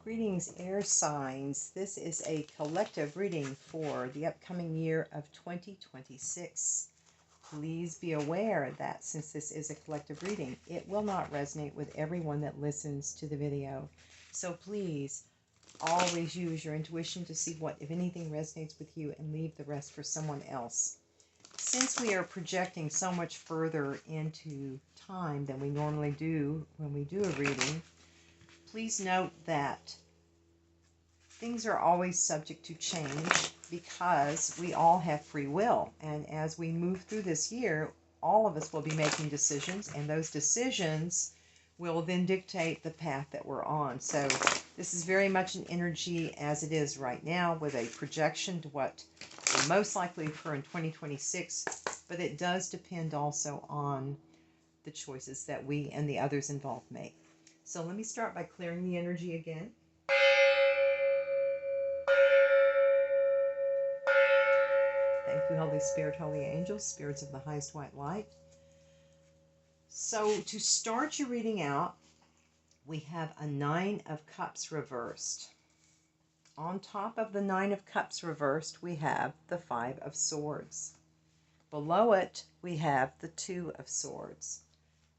Greetings, air signs. This is a collective reading for the upcoming year of 2026. Please be aware that since this is a collective reading, it will not resonate with everyone that listens to the video. So please always use your intuition to see what, if anything, resonates with you and leave the rest for someone else. Since we are projecting so much further into time than we normally do when we do a reading, please note that things are always subject to change because we all have free will. And as we move through this year, all of us will be making decisions, and those decisions will then dictate the path that we're on. So this is very much an energy as it is right now, with a projection to what will most likely occur in 2026, but it does depend also on the choices that we and the others involved make. So let me start by clearing the energy again. Thank you, Holy Spirit, Holy Angels, spirits of the highest white light. So to start your reading out, we have a Nine of Cups reversed. On top of the Nine of Cups reversed, we have the Five of Swords. Below it, we have the Two of Swords.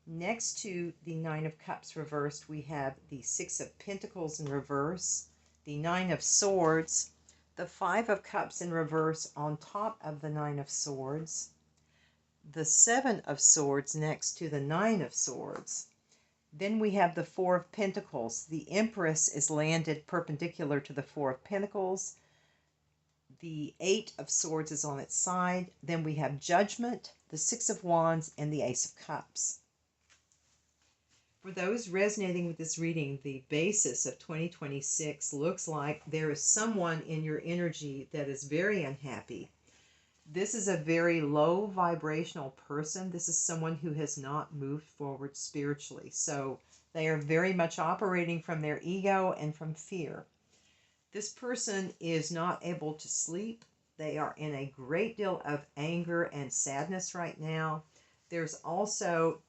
Next to the Nine of Cups reversed, we have the Six of Pentacles in reverse, the Nine of Swords, the Five of Cups in reverse on top of the Nine of Swords, the Seven of Swords next to the Nine of Swords. Then we have the Four of Pentacles. The Empress is landed perpendicular to the Four of Pentacles. The Eight of Swords is on its side. Then we have Judgment, the Six of Wands, and the Ace of Cups. For those resonating with this reading, the basis of 2026 looks like there is someone in your energy that is very unhappy. This is a very low vibrational person. This is someone who has not moved forward spiritually. So they are very much operating from their ego and from fear. This person is not able to sleep. They are in a great deal of anger and sadness right now. There's also,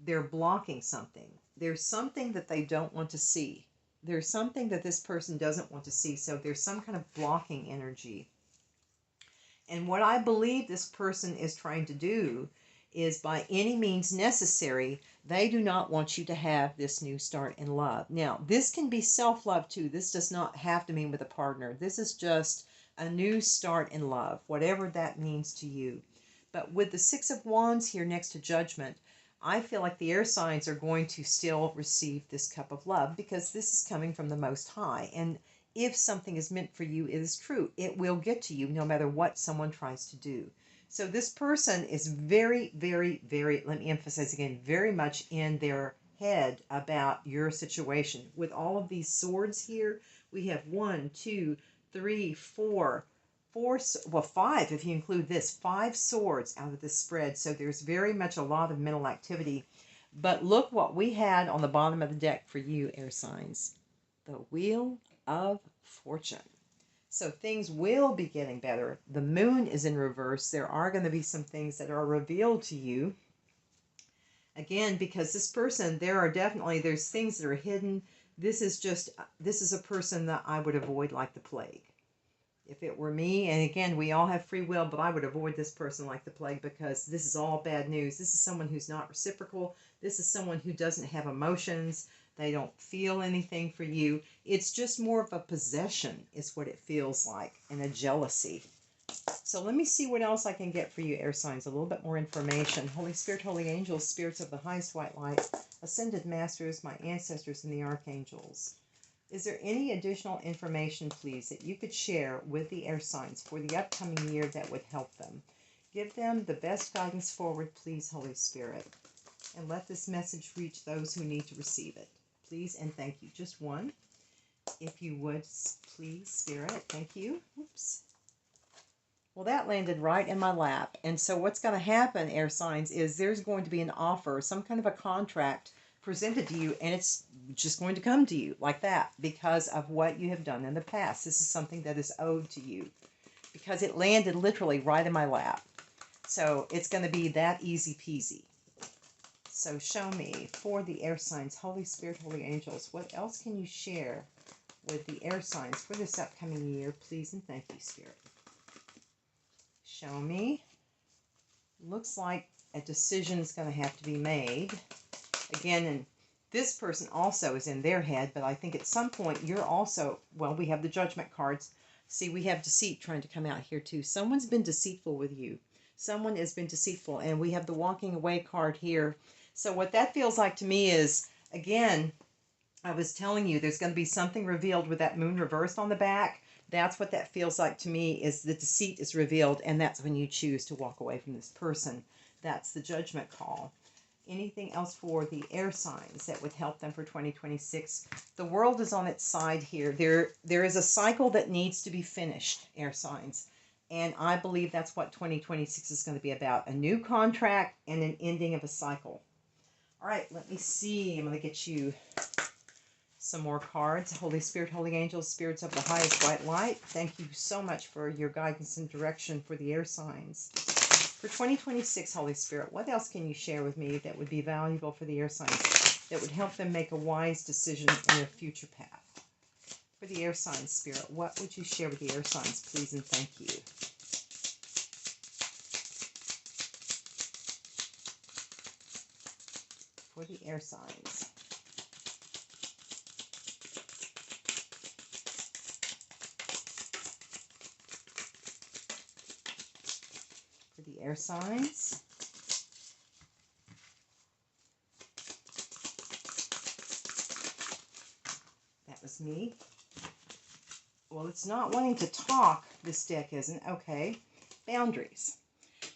they're blocking something. There's something that they don't want to see. There's something that this person doesn't want to see. So there's some kind of blocking energy. And what I believe this person is trying to do is, by any means necessary, they do not want you to have this new start in love. Now, this can be self-love too. This does not have to mean with a partner. This is just a new start in love, whatever that means to you. But with the Six of Wands here next to Judgment, I feel like the air signs are going to still receive this cup of love because this is coming from the Most High. And if something is meant for you, it is true. It will get to you no matter what someone tries to do. So this person is very, very, very, let me emphasize again, very much in their head about your situation. With all of these swords here, we have 1, 2, 3, 4, well, 5 if you include this, 5 swords out of this spread. So there's very much a lot of mental activity. But look what we had on the bottom of the deck for you, air signs. The Wheel of Fortune. So things will be getting better. The moon is in reverse. There are going to be some things that are revealed to you. Again, because this person, there's things that are hidden. This is a person that I would avoid like the plague. If it were me, and again, we all have free will, but I would avoid this person like the plague because this is all bad news. This is someone who's not reciprocal. This is someone who doesn't have emotions. They don't feel anything for you. It's just more of a possession is what it feels like, and a jealousy. So let me see what else I can get for you, air signs. A little bit more information. Holy Spirit, Holy Angels, spirits of the highest white light, ascended masters, my ancestors, and the archangels. Is there any additional information, please, that you could share with the air signs for the upcoming year that would help them? Give them the best guidance forward, please, Holy Spirit. And let this message reach those who need to receive it. Please and thank you. Just one. If you would, please, Spirit. Thank you. Oops. Well, that landed right in my lap. And so what's going to happen, air signs, is there's going to be an offer, some kind of a contract presented to you, and it's just going to come to you like that because of what you have done in the past. This is something that is owed to you because it landed literally right in my lap. So it's going to be that easy peasy. So show me for the air signs, Holy Spirit, Holy Angels, what else can you share with the air signs for this upcoming year, please and thank you, Spirit. Show me. Looks like a decision is going to have to be made. Again, and this person also is in their head, but I think at some point you're also, well, we have the judgment cards. See, we have deceit trying to come out here too. Someone's been deceitful with you. Someone has been deceitful, and we have the walking away card here. So what that feels like to me is, again, I was telling you there's going to be something revealed with that moon reversed on the back. That's what that feels like to me, is the deceit is revealed, and that's when you choose to walk away from this person. That's the judgment call. Anything else for the air signs that would help them for 2026? The world is on its side here. There is a cycle that needs to be finished, air signs. And I believe that's what 2026 is going to be about. A new contract and an ending of a cycle. All right, let me see. I'm going to get you some more cards. Holy Spirit, Holy Angels, Spirits of the highest white light. Thank you so much for your guidance and direction for the air signs. For 2026, Holy Spirit, what else can you share with me that would be valuable for the air signs, that would help them make a wise decision in their future path? For the air signs, Spirit, what would you share with the air signs, please and thank you? For the air signs. For the air signs. That was me. Well, it's not wanting to talk, this deck isn't. Okay. Boundaries.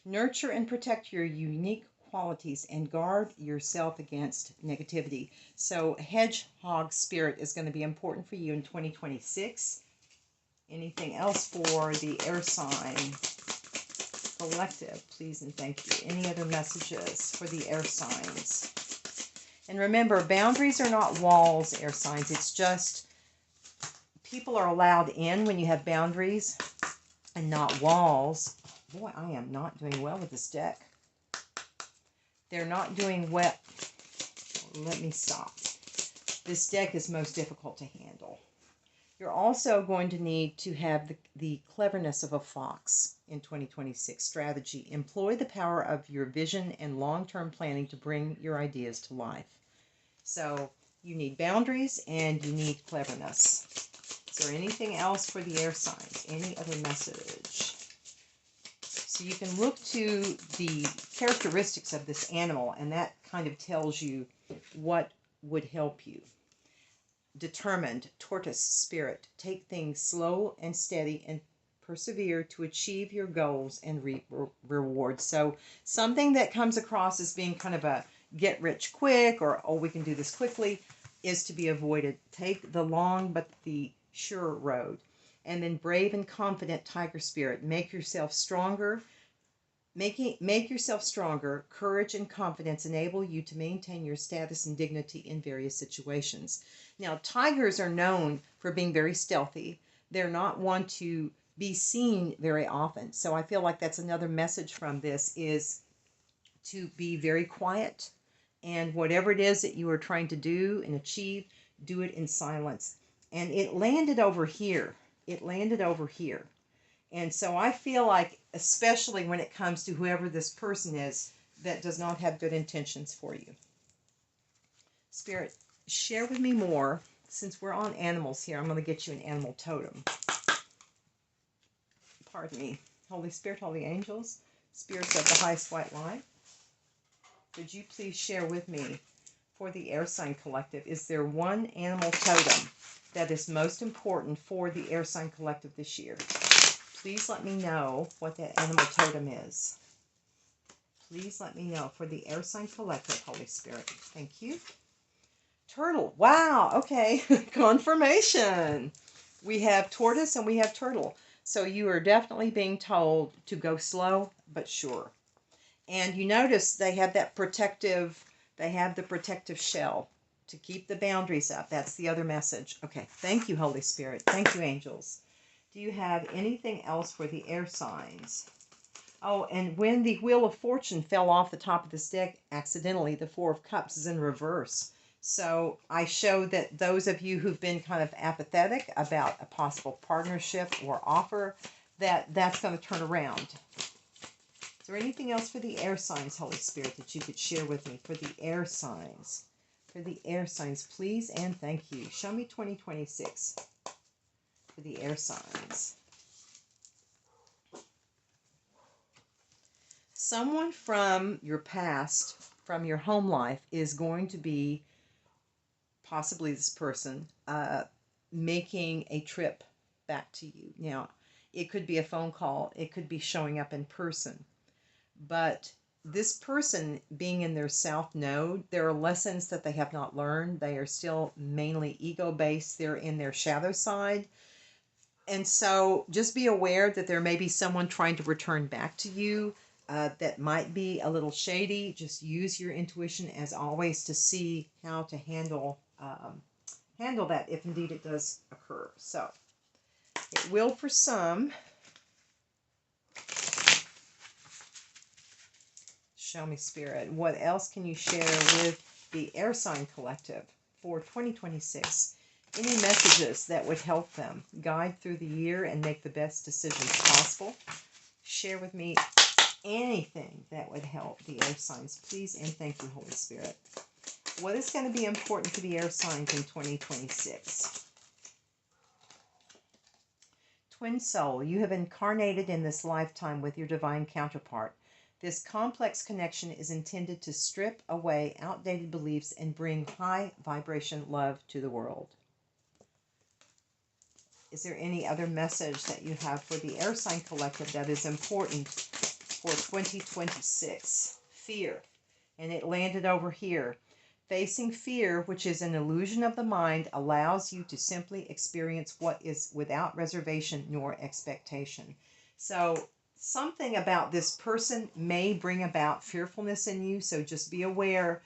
Nurture and protect your unique qualities and guard yourself against negativity. So hedgehog spirit is going to be important for you in 2026. Anything else for the air sign collective, please and thank you? Any other messages for the air signs? And remember, boundaries are not walls, air signs. It's just people are allowed in when you have boundaries and not walls. Boy, I am not doing well with this deck. They're not doing well. Let me stop. This deck is most difficult to handle. You're also going to need to have the cleverness of a fox in 2026. Strategy. Employ the power of your vision and long-term planning to bring your ideas to life. So you need boundaries and you need cleverness. Is there anything else for the air signs? Any other message? So you can look to the characteristics of this animal, and that kind of tells you what would help you. Determined, tortoise spirit. Take things slow and steady and persevere to achieve your goals and reap rewards. So something that comes across as being kind of a get rich quick, or oh, we can do this quickly, is to be avoided. Take the long but the sure road. And then brave and confident tiger spirit. Make yourself stronger. Make yourself stronger. Courage and confidence enable you to maintain your status and dignity in various situations. Now, tigers are known for being very stealthy. They're not one to be seen very often. So I feel like that's another message from this, is to be very quiet. And whatever it is that you are trying to do and achieve, do it in silence. And it landed over here. It landed over here. And so I feel like, especially when it comes to whoever this person is that does not have good intentions for you. Spirit, share with me more. Since we're on animals here, I'm going to get you an animal totem. Pardon me. Holy Spirit, Holy Angels, Spirits of the highest white light, could you please share with me, for the air sign collective, is there one animal totem that is most important for the air sign collective this year? Please let me know what that animal totem is. Please let me know for the air sign collective, Holy Spirit. Thank you. Turtle. Wow. Okay. Confirmation. We have tortoise and we have turtle. So you are definitely being told to go slow but sure. And you notice they have that protective, they have the protective shell to keep the boundaries up. That's the other message. Okay. Thank you, Holy Spirit. Thank you, angels. Do you have anything else for the air signs? Oh, and when the Wheel of Fortune fell off the top of this deck, accidentally, the Four of Cups is in reverse. So I show that those of you who've been kind of apathetic about a possible partnership or offer, that's going to turn around. Is there anything else for the air signs, Holy Spirit, that you could share with me for the air signs? For the air signs, please and thank you. Show me 2026 for the air signs. Someone from your past, from your home life, is going to be, possibly this person, making a trip back to you. Now, it could be a phone call. It could be showing up in person. But this person being in their south node, there are lessons that they have not learned. They are still mainly ego-based. They're in their shadow side. And so just be aware that there may be someone trying to return back to you that might be a little shady. Just use your intuition as always to see how to handle that if indeed it does occur. So it will for some. Show me, Spirit. What else can you share with the Air Sign Collective for 2026? Any messages that would help them guide through the year and make the best decisions possible? Share with me anything that would help the air signs, please, and thank you, Holy Spirit. What is going to be important to the air signs in 2026? Twin soul, you have incarnated in this lifetime with your divine counterpart. This complex connection is intended to strip away outdated beliefs and bring high vibration love to the world. Is there any other message that you have for the air sign collective that is important for 2026? Fear. And it landed over here. Facing fear, which is an illusion of the mind, allows you to simply experience what is without reservation nor expectation. So something about this person may bring about fearfulness in you, so just be aware.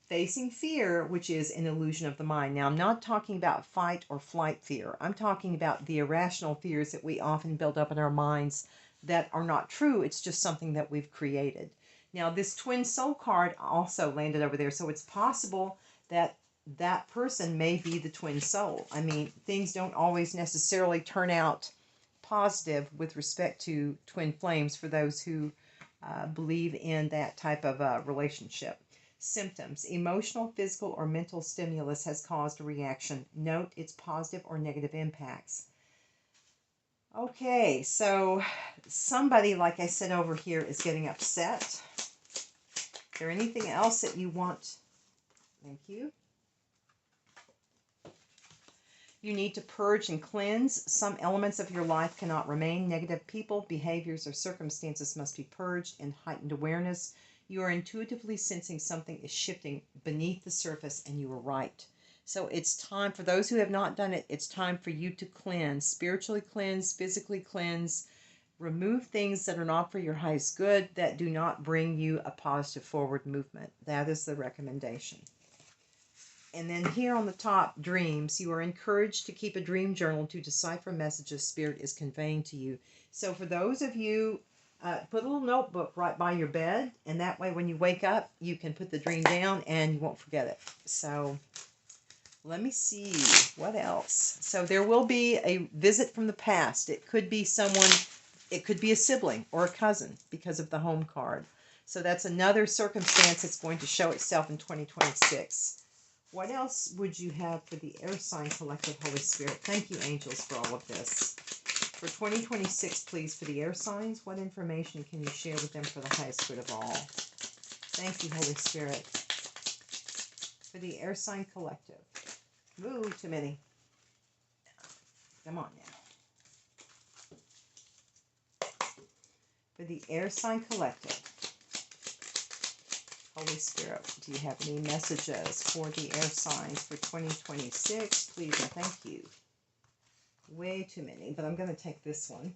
Facing fear, which is an illusion of the mind. Now, I'm not talking about fight or flight fear. I'm talking about the irrational fears that we often build up in our minds that are not true. It's just something that we've created. Now, this twin soul card also landed over there, so it's possible that that person may be the twin soul. I mean, things don't always necessarily turn out positive with respect to twin flames for those who believe in that type of relationship. Symptoms. Emotional, physical, or mental stimulus has caused a reaction. Note its positive or negative impacts. Okay, so somebody, like I said over here, is getting upset. Is there anything else that you want? Thank you. You need to purge and cleanse. Some elements of your life cannot remain. Negative people, behaviors, or circumstances must be purged in heightened awareness. You are intuitively sensing something is shifting beneath the surface, and you are right. So it's time, for those who have not done it, it's time for you to cleanse, spiritually cleanse, physically cleanse, remove things that are not for your highest good, that do not bring you a positive forward movement. That is the recommendation. And then here on the top, dreams. You are encouraged to keep a dream journal to decipher messages Spirit is conveying to you. So for those of you, put a little notebook right by your bed, and that way when you wake up, you can put the dream down and you won't forget it. So let me see, what else? So there will be a visit from the past. It could be someone, it could be a sibling or a cousin because of the home card. So that's another circumstance that's going to show itself in 2026. What else would you have for the Air Sign Collective, Holy Spirit? Thank you, angels, for all of this. For 2026, please, for the air signs, what information can you share with them for the highest good of all? Thank you, Holy Spirit. For the Air Sign Collective. Ooh, too many. Come on now. For the Air Sign Collective. Holy Spirit, do you have any messages for the air signs for 2026? Please and thank you. Way too many, but I'm going to take this one.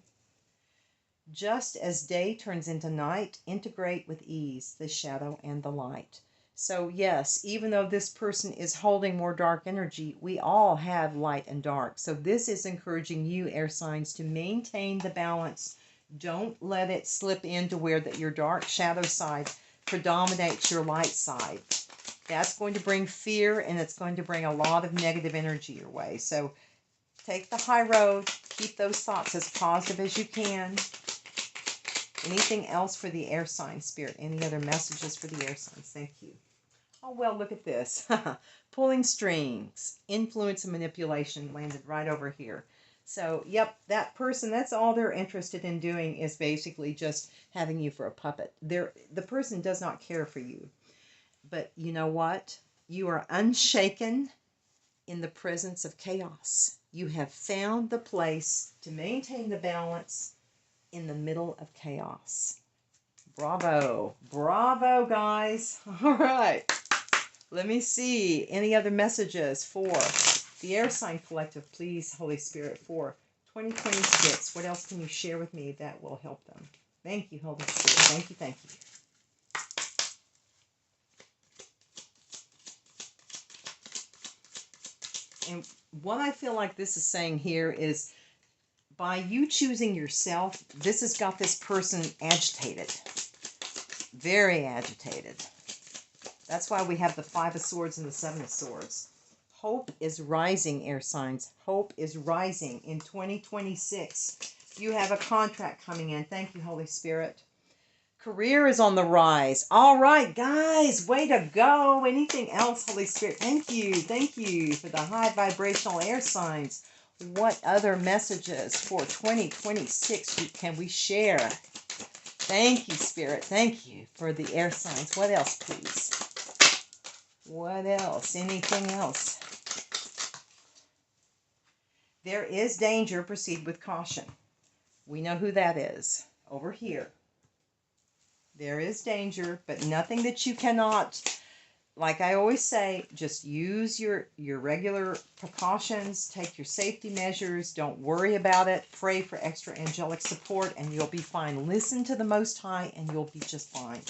Just as day turns into night, integrate with ease the shadow and the light. So yes, even though this person is holding more dark energy, we all have light and dark. So this is encouraging you, air signs, to maintain the balance. Don't let it slip into where your dark shadow side predominates your light side. That's going to bring fear, and it's going to bring a lot of negative energy your way. So take the high road. Keep those thoughts as positive as you can. Anything else for the air sign, Spirit? Any other messages for the air signs? Thank you. Oh, well, look at this. Pulling strings, influence and manipulation landed right over here. So, yep, that person, that's all they're interested in doing is basically just having you for a puppet. The person does not care for you. But you know what? You are unshaken in the presence of chaos. You have found the place to maintain the balance in the middle of chaos. Bravo. Bravo, guys. All right. Let me see. Any other messages for the Air Sign Collective, please, Holy Spirit, for 2026? What else can you share with me that will help them? Thank you, Holy Spirit. Thank you, thank you. And what I feel like this is saying here is by you choosing yourself, this has got this person agitated. Very agitated. That's why we have the Five of Swords and the Seven of Swords. Hope is rising, air signs. Hope is rising in 2026. You have a contract coming in. Thank you, Holy Spirit. Career is on the rise. All right, guys, way to go. Anything else, Holy Spirit? Thank you. Thank you for the high vibrational air signs. What other messages for 2026 can we share? Thank you, Spirit. Thank you for the air signs. What else, please? What else? Anything else? There is danger. Proceed with caution. We know who that is. Over here. There is danger, but nothing that you cannot, like I always say, just use your regular precautions, take your safety measures, don't worry about it, pray for extra angelic support, and you'll be fine. Listen to the Most High, and you'll be just fine.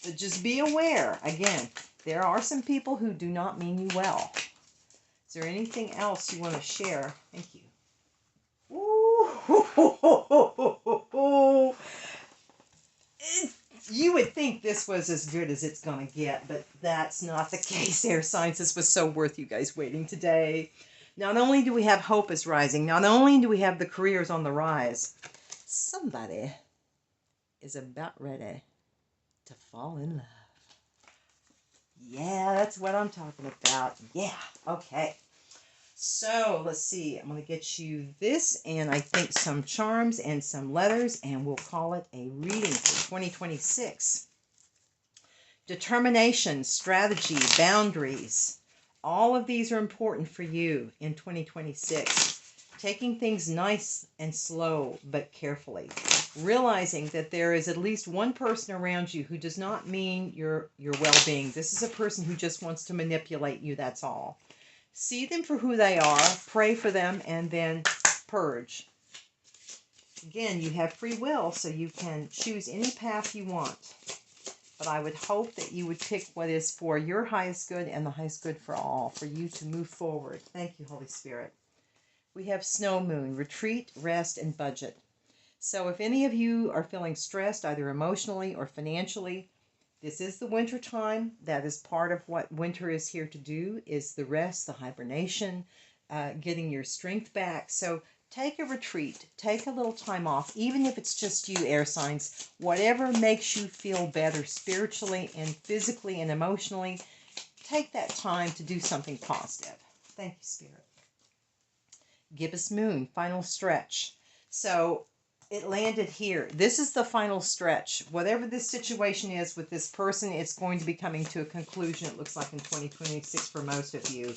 But just be aware, again, there are some people who do not mean you well. Is there anything else you want to share? Thank you. Ooh. You would think this was as good as it's going to get, but that's not the case, air signs. This was so worth you guys waiting today. Not only do we have hope is rising, not only do we have the careers on the rise, somebody is about ready to fall in love. Yeah, that's what I'm talking about. Yeah, okay. So, let's see. I'm going to get you this, and I think some charms and some letters, and we'll call it a reading for 2026. Determination, strategy, boundaries. All of these are important for you in 2026. Taking things nice and slow, but carefully. Realizing that there is at least one person around you who does not mean your well-being. This is a person who just wants to manipulate you, that's all. See them for who they are, pray for them, and then purge. Again, you have free will, so you can choose any path you want. But I would hope that you would pick what is for your highest good and the highest good for all, for you to move forward. Thank you, Holy Spirit. We have Snow Moon, retreat, rest, and budget. So if any of you are feeling stressed, either emotionally or financially, this is the winter time. That is part of what winter is here to do, is the rest, the hibernation, getting your strength back. So take a retreat, take a little time off, even if it's just you, air signs. Whatever makes you feel better spiritually and physically and emotionally, take that time to do something positive. Thank you, Spirit. Gibbous Moon, final stretch. So it landed here. This is the final stretch. Whatever this situation is with this person, it's going to be coming to a conclusion, it looks like, in 2026 for most of you.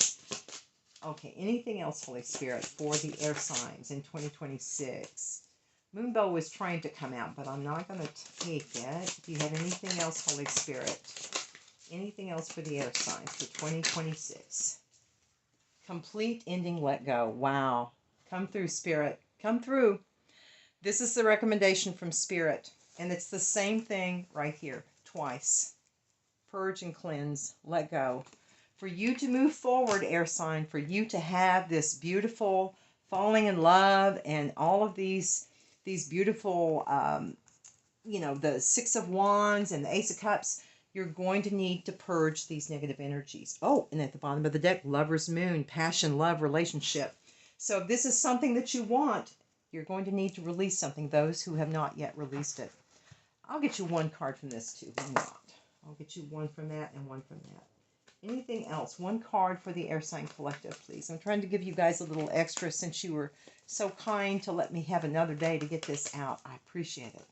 Okay, anything else, Holy Spirit, for the air signs in 2026? Moonbow was trying to come out, but I'm not going to take it. Do you have anything else, Holy Spirit? Anything else for the air signs for 2026? Complete ending, let go. Wow. Come through, Spirit. Come through. This is the recommendation from Spirit, and it's the same thing right here, twice. Purge and cleanse, let go. For you to move forward, air sign, for you to have this beautiful falling in love and all of these beautiful, the Six of Wands and the Ace of Cups, You're going to need to purge these negative energies. Oh, and at the bottom of the deck, Lover's Moon, passion, love, relationship. So if this is something that you want, you're going to need to release something, those who have not yet released it. I'll get you one card from this too. Why not? I'll get you one from that and one from that. Anything else? One card for the Air Sign Collective, please. I'm trying to give you guys a little extra since you were so kind to let me have another day to get this out. I appreciate it.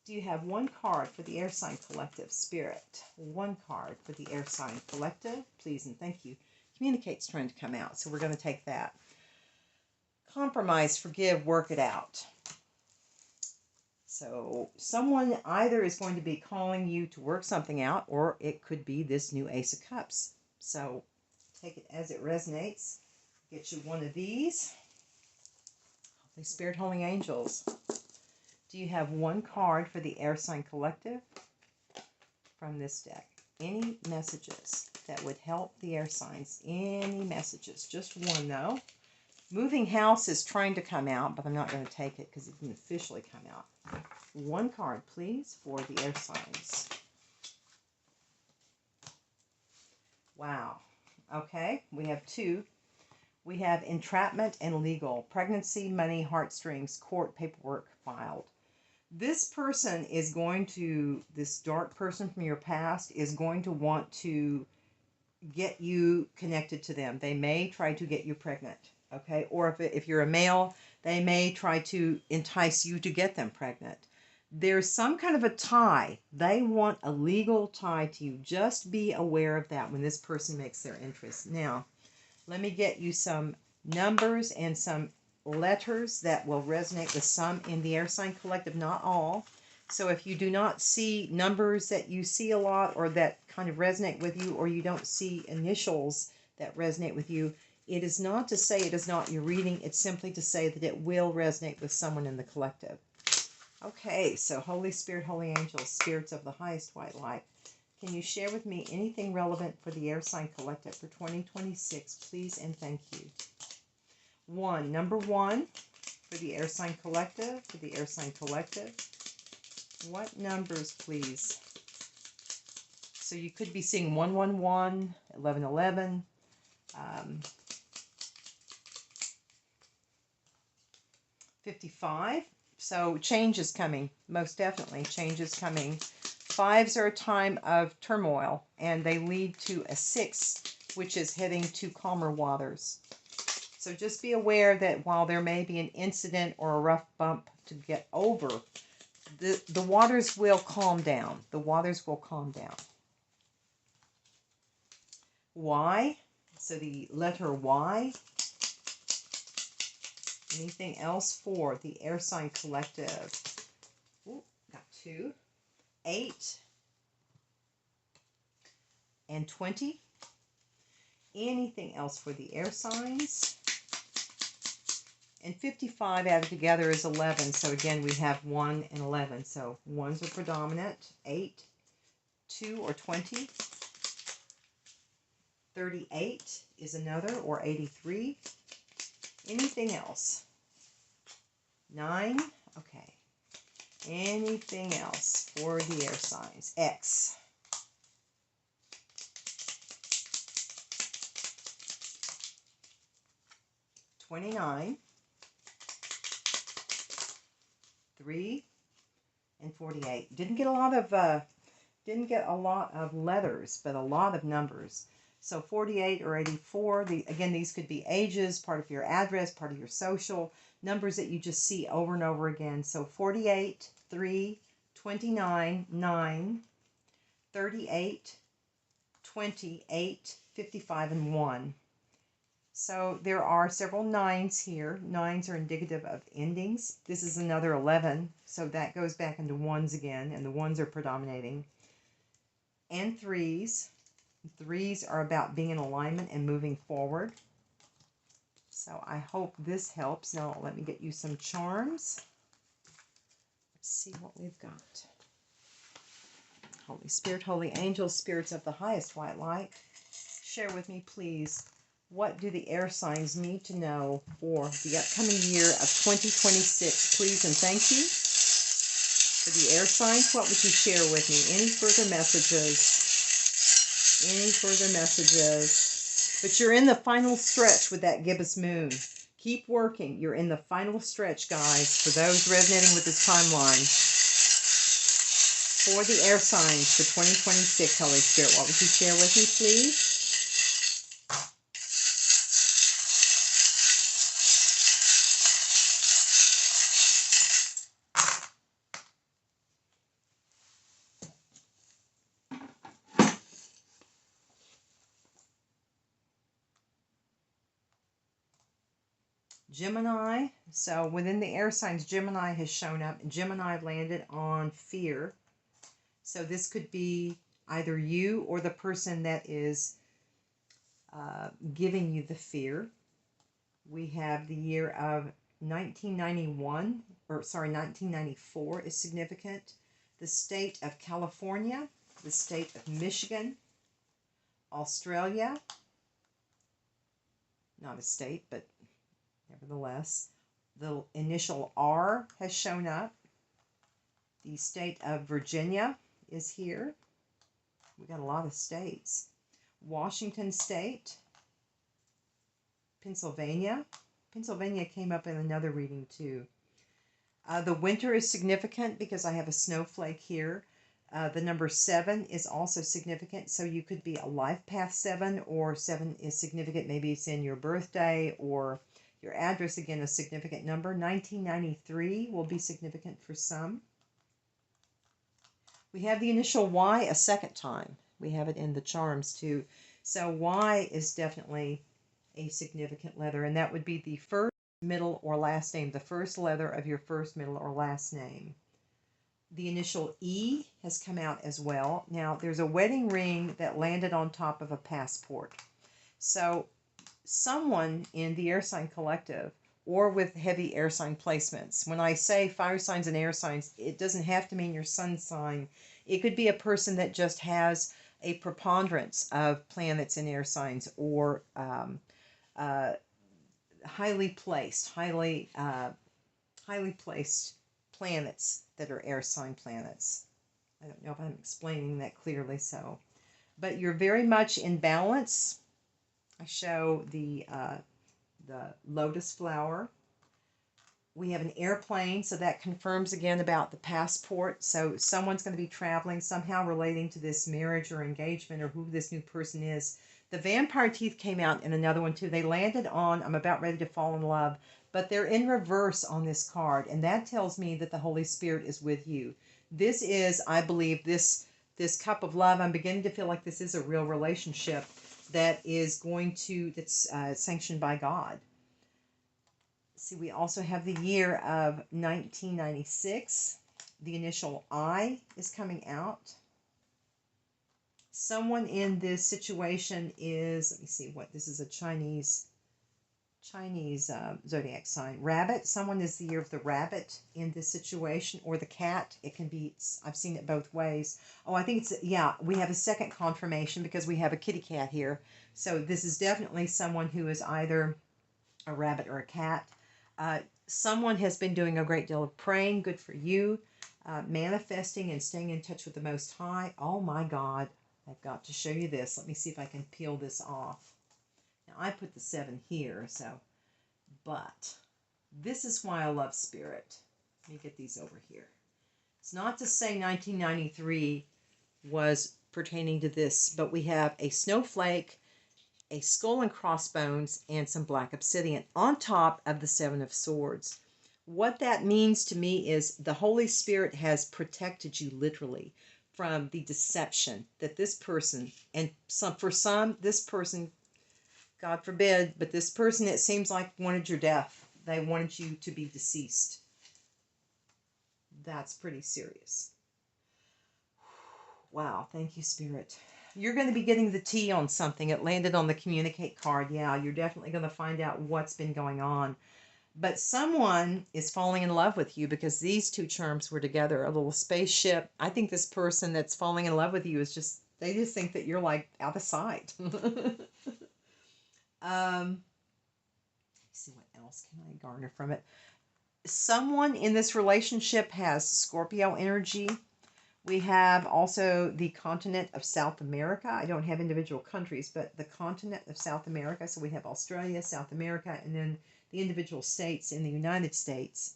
Do you have one card for the Air Sign Collective, Spirit? One card for the Air Sign Collective, please and thank you. Communicate's trying to come out, so we're going to take that. Compromise, forgive, work it out. So someone either is going to be calling you to work something out, or it could be this new Ace of Cups. So take it as it resonates. Get you one of these. Holy Spirit, Holy Angels. Do you have one card for the Air Sign Collective from this deck? Any messages that would help the air signs? Any messages? Just one, though. Moving House is trying to come out, but I'm not going to take it because it didn't officially come out. One card, please, for the air signs. Wow. Okay, we have two. We have entrapment and legal. Pregnancy, money, heartstrings, court, paperwork filed. This person is going to, this dark person from your past is going to want to get you connected to them. They may try to get you pregnant, okay? Or if you're a male, they may try to entice you to get them pregnant. There's some kind of a tie. They want a legal tie to you. Just be aware of that when this person makes their interest. Now, let me get you some numbers and some letters that will resonate with some in the Air Sign Collective, not all. So if you do not see numbers that you see a lot or that kind of resonate with you, or you don't see initials that resonate with you, it is not to say it is not your reading. It's simply to say that it will resonate with someone in the collective. Okay, so Holy Spirit, Holy Angels, spirits of the highest white light, can you share with me anything relevant for the Air Sign Collective for 2026, please and thank you. Number one, for the Air Sign Collective, What numbers, please? So you could be seeing 111, 1111, 55. So change is coming. Most definitely, change is coming. Fives are a time of turmoil, and they lead to a 6, which is heading to calmer waters. So just be aware that while there may be an incident or a rough bump to get over, the waters will calm down. The waters will calm down. Y. So the letter Y. Anything else for the Air Sign Collective? Ooh, got 2. 8 and 20. Anything else for the air signs? And 55 added together is 11. So again, we have 1 and 11. So 1s are predominant. 8, 2 or 20. 38 is another, or 83. Anything else? 9. Okay. Anything else for the air signs? X. 29. 3 and 48. Didn't get a lot of letters, but a lot of numbers. So 48 or 84. Again, these could be ages, part of your address, part of your social, numbers that you just see over and over again. So 48, 3, 29, 9, 38, 28, 55, and 1. So there are several 9s here. 9s are indicative of endings. This is another 11, so that goes back into 1s again, and the 1s are predominating. And 3s. 3s are about being in alignment and moving forward. So I hope this helps. Now let me get you some charms. Let's see what we've got. Holy Spirit, Holy Angels, spirits of the highest white light, share with me, please. What do the air signs need to know for the upcoming year of 2026? Please and thank you. For the air signs, what would you share with me? Any further messages? Any further messages? But you're in the final stretch with that gibbous moon. Keep working. You're in the final stretch, guys, for those resonating with this timeline. For the air signs for 2026, Holy Spirit, what would you share with me, please? Gemini. So within the air signs, Gemini has shown up. Gemini landed on fear. So this could be either you or the person that is giving you the fear. We have the year of 1994 is significant. The state of California, the state of Michigan, Australia, not a state, but nevertheless, the initial R has shown up. The state of Virginia is here. We got a lot of states. Washington State, Pennsylvania. Pennsylvania came up in another reading too. The winter is significant because I have a snowflake here. The number 7 is also significant, so you could be a life path 7, or 7 is significant. Maybe it's in your birthday or your address, again, a significant number. 1993 will be significant for some. We have the initial Y a second time. We have it in the charms too. So Y is definitely a significant letter, and that would be the first, middle, or last name, the first letter of your first, middle, or last name. The initial E has come out as well. Now, there's a wedding ring that landed on top of a passport. So someone in the air sign collective or with heavy air sign placements, when I say fire signs and air signs, it doesn't have to mean your sun sign. It could be a person that just has a preponderance of planets in air signs, or highly placed planets that are air sign planets. I don't know if I'm explaining that clearly, but you're very much in balance. I show the lotus flower. We have an airplane, so that confirms again about the passport. So someone's going to be traveling somehow relating to this marriage or engagement or who this new person is. The vampire teeth came out in another one too. They landed on I'm about ready to fall in love, but they're in reverse on this card, and that tells me that the Holy Spirit is with you. This is, I believe, this cup of love. I'm beginning to feel like this is a real relationship that is that's sanctioned by God. See, we also have the year of 1996. The initial I is coming out. Someone in this situation is, let me see what, this is a Chinese zodiac sign. Rabbit. Someone is the year of the rabbit in this situation, or the cat. It can be, I've seen it both ways. Oh, I think it's, yeah, we have a second confirmation because we have a kitty cat here. So this is definitely someone who is either a rabbit or a cat. Someone has been doing a great deal of praying. Good for you. Manifesting and staying in touch with the Most High. Oh my God. I've got to show you this. Let me see if I can peel this off. Now, I put the 7 here, but this is why I love Spirit. Let me get these over here. It's not to say 1993 was pertaining to this, but we have a snowflake, a skull and crossbones, and some black obsidian on top of the 7 of Swords. What that means to me is the Holy Spirit has protected you literally from the deception that this person, and for some, this person, God forbid, but this person, it seems like, wanted your death. They wanted you to be deceased. That's pretty serious. Wow, thank you, Spirit. You're going to be getting the tea on something. It landed on the communicate card. Yeah, you're definitely going to find out what's been going on. But someone is falling in love with you because these two charms were together, a little spaceship. I think this person that's falling in love with you is just, they just think that you're like out of sight. Let's see what else can I garner from it. someone in this relationship has Scorpio energy. We have also the continent of South America. I don't have individual countries, but the continent of South America. So we have Australia, South America, and then the individual states in the United States.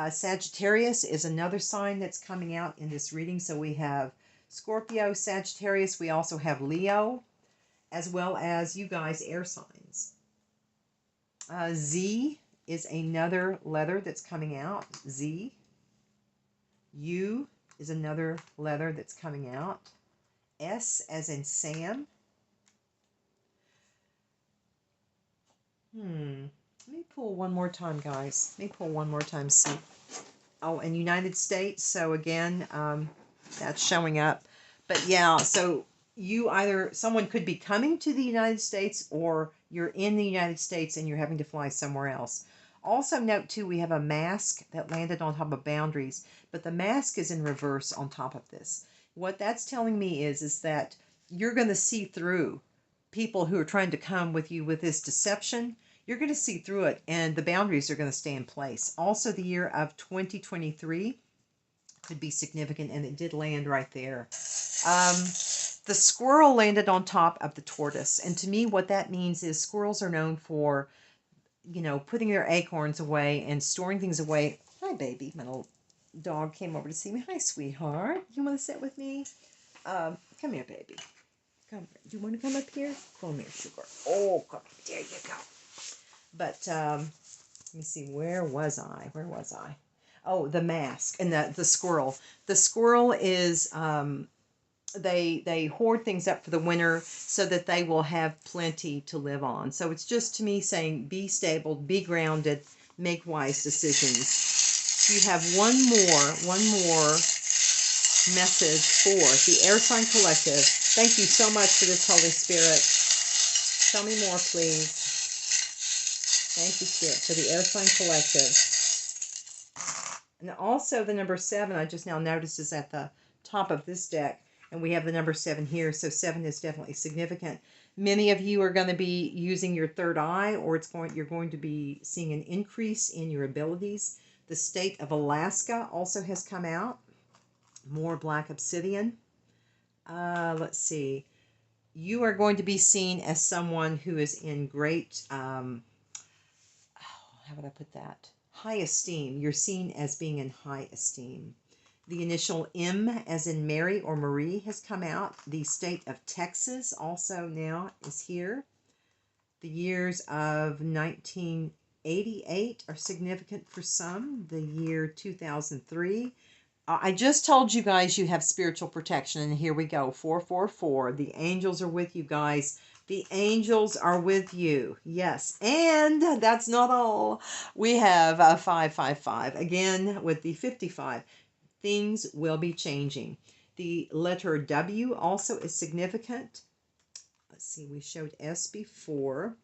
Sagittarius is another sign that's coming out in this reading. So we have Scorpio, Sagittarius. We also have Leo, as well as you guys, air signs. Z is another letter that's coming out. Z. U is another letter that's coming out. S as in Sam. Let me pull one more time, guys. Let me pull one more time, see. Oh, and United States. So again, that's showing up. But yeah, so you either, someone could be coming to the United States, or you're in the United States and you're having to fly somewhere else. Also note too, we have a mask that landed on top of boundaries, but the mask is in reverse on top of this. What that's telling me is that you're going to see through people who are trying to come with you with this deception. You're going to see through it, and the boundaries are going to stay in place. Also, the year of 2023 could be significant, and it did land right there. The squirrel landed on top of the tortoise, and to me what that means is squirrels are known for, you know, putting their acorns away and storing things away. Hi, baby. My little dog came over to see me. Hi, sweetheart. You want to sit with me? Come here, baby. Come here. Do you want to come up here? Come here, sugar. Oh, come. There you go. But let me see. Where was I? Oh, the mask and the squirrel. The squirrel is they hoard things up for the winter so that they will have plenty to live on. So it's just to me saying be stable, be grounded, make wise decisions. You have one more message for the Air Sign Collective. Thank you so much for this, Holy Spirit. Tell me more, please. Thank you, Spirit, for the Air Sign Collective. And also the number 7, I just now noticed, is at the top of this deck. And we have the number 7 here, so 7 is definitely significant. Many of you are going to be using your third eye, or you're going to be seeing an increase in your abilities. The state of Alaska also has come out. More black obsidian. Let's see. You are going to be seen as someone who is in great, how would I put that? High esteem. You're seen as being in high esteem. The initial M as in Mary or Marie has come out. The state of Texas also now is here. The years of 1988 are significant for some. The year 2003. I just told you guys you have spiritual protection, and here we go. 444. The angels are with you, guys. The angels are with you. Yes. And that's not all. We have 555. Again, with the 55. Things will be changing. The letter W also is significant. Let's see, we showed S before.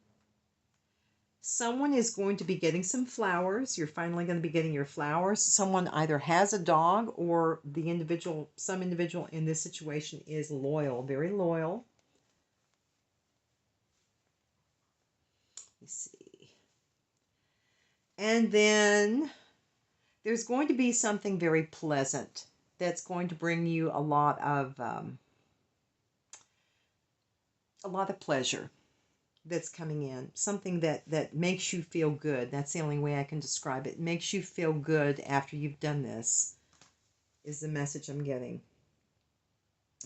Someone is going to be getting some flowers. You're finally going to be getting your flowers. Someone either has a dog, or some individual in this situation is loyal, very loyal. Let me see. And then there's going to be something very pleasant that's going to bring you a lot of pleasure that's coming in. Something that makes you feel good. That's the only way I can describe it. Makes you feel good after you've done this is the message I'm getting.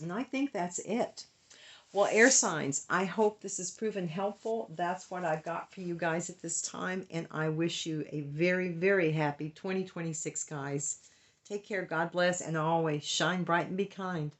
And I think that's it. Well, air signs, I hope this has proven helpful. That's what I've got for you guys at this time. And I wish you a very, very happy 2026, guys. Take care. God bless. And always shine bright and be kind.